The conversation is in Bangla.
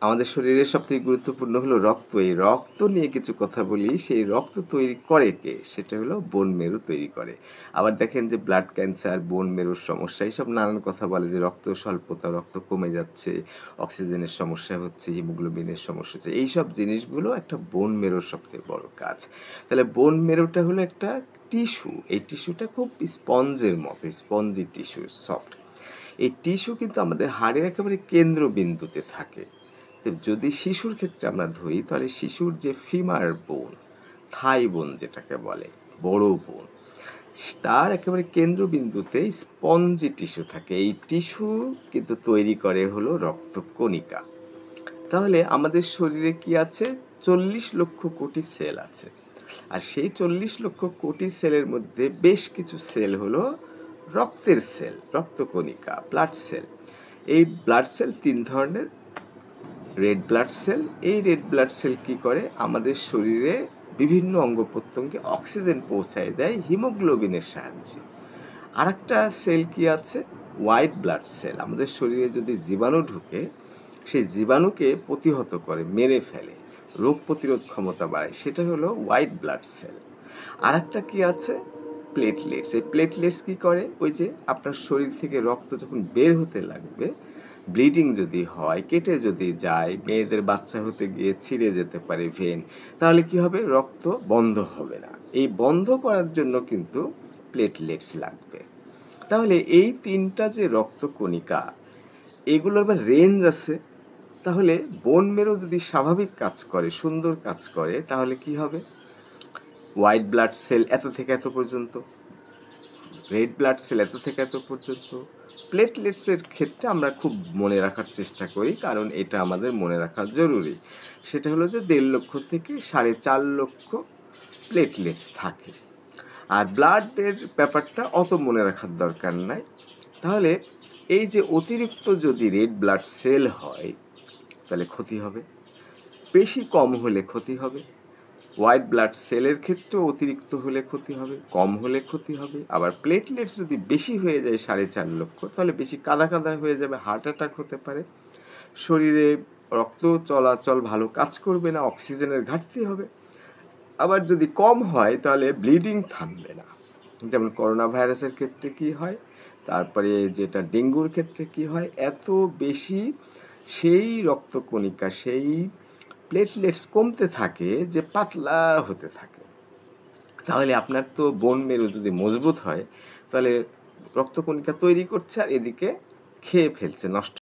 আমাদের শরীরের সবথেকে গুরুত্বপূর্ণ হলো রক্ত। এই রক্ত নিয়ে কিছু কথা বলি। সেই রক্ত তৈরি করে কে? সেটা হলো বোন মেরু তৈরি করে। আবার দেখেন যে ব্লাড ক্যান্সার, বোন মেরুর সমস্যা এইসব নানান কথা বলে যে রক্ত স্বল্পতা, রক্ত কমে যাচ্ছে, অক্সিজেনের সমস্যা হচ্ছে, হিমোগ্লোবিনের সমস্যা হচ্ছে। এইসব জিনিসগুলো একটা বোন মেরুর সবথেকে বড় কাজ। তাহলে বোন মেরুটা হলো একটা টিস্যু। এই টিস্যুটা খুব স্পঞ্জের মতো, স্পঞ্জি টিস্যু, সফট। এই টিস্যু কিন্তু আমাদের হাড়ের একেবারে কেন্দ্রবিন্দুতে থাকে। তো যদি শিশুর ক্ষেত্রে আমরা ধরি তাহলে শিশুর যে ফিমার বোন, থাই বোন যেটাকে বলে, বড় বোন, তার একেবারে কেন্দ্রবিন্দুতে স্পঞ্জি টিস্যু থাকে। এই টিস্যু কিন্তু তৈরি করে হলো রক্তকণিকা। তাহলে আমাদের শরীরে কি আছে? ৪০ লক্ষ কোটি সেল আছে। আর সেই ৪০ লক্ষ কোটি সেলের মধ্যে বেশ কিছু সেল হলো রক্তের সেল, রক্তকণিকা, ব্লাড সেল। এই ব্লাড সেল ৩ ধরনের। রেড ব্লাড সেল, এই রেড ব্লাড সেল কি করে? আমাদের শরীরে বিভিন্ন অঙ্গ-প্রত্যঙ্গে অক্সিজেন পৌঁছায় দেয় হিমোগ্লোবিনের সাহায্যে। আরেকটা সেল কি আছে? White blood cell. আমাদের শরীরে যদি জীবাণু ঢুকে, সেই জীবাণুকে প্রতিহত করে, মেরে ফেলে, রোগ প্রতিরোধ ক্ষমতা বাড়ায়। সেটা হলো হোয়াইট ব্লাড সেল। আরেকটা কি আছে? প্লেটলেটস। এই প্লেটলেটস কি করে? ওই যে আপনার শরীর থেকে রক্ত যখন বের হতে লাগবে, ব্লিডিং যদি হয়, কেটে যদি যায়, মেয়েদের বাচ্চা হতে গিয়ে ছিঁড়ে যেতে পারে ভেন, তাহলে কি হবে? রক্ত বন্ধ হবে না। এই বন্ধ করার জন্য কিন্তু প্লেটলেটস লাগবে। তাহলে এই ৩ টা যে রক্তকণিকা, এগুলোর আবার রেঞ্জ আছে। তাহলে বোন মেরু যদি স্বাভাবিক কাজ করে, সুন্দর কাজ করে, তাহলে কি হবে? হোয়াইট ব্লাড সেল এত থেকে এত পর্যন্ত, রেড ব্লাড সেল এত থেকে এত পর্যন্ত। প্লেটলেটস এর ক্ষেত্রে আমরা খুব মনে রাখার চেষ্টা করি, কারণ এটা আমাদের মনে রাখা জরুরি। সেটা হলো যে ১.৫ লক্ষ থেকে ৪.৫ লক্ষ প্লেটলেটস থাকে। আর ব্লাডের ব্যাপারটা অত মনে রাখার দরকার নাই। তাহলে এই যে অতিরিক্ত যদি রেড ব্লাড সেল হয়, তাহলে ক্ষতি হবে। বেশি কম হলে ক্ষতি হবে। হোয়াইট ব্লাড সেলের ক্ষেত্রেও অতিরিক্ত হলে ক্ষতি হবে, কম হলে ক্ষতি হবে। আবার প্লেটলেটস যদি বেশি হয়ে যায় ৪.৫ লক্ষ, তাহলে বেশি কাদা, কাদা হয়ে যাবে, হার্ট অ্যাটাক হতে পারে। শরীরে রক্ত চলাচল ভালো কাজ করবে না, অক্সিজেনের ঘাটতি হবে। আবার যদি কম হয় তাহলে ব্লিডিং থামবে না। যেমন করোনা ভাইরাসের ক্ষেত্রে কি হয়? তারপরে যেটা ডেঙ্গুর ক্ষেত্রে কি হয়? এত বেশি সেই রক্তকণিকা, সেই প্লেটলেটস কমতে থাকে যে পাতলা হতে থাকে। তাহলে আপনার তো বোন মেরু যদি মজবুত হয়, তাহলে রক্তকণিকা তৈরি করছে আর এদিকে খেয়ে ফেলছে, নষ্ট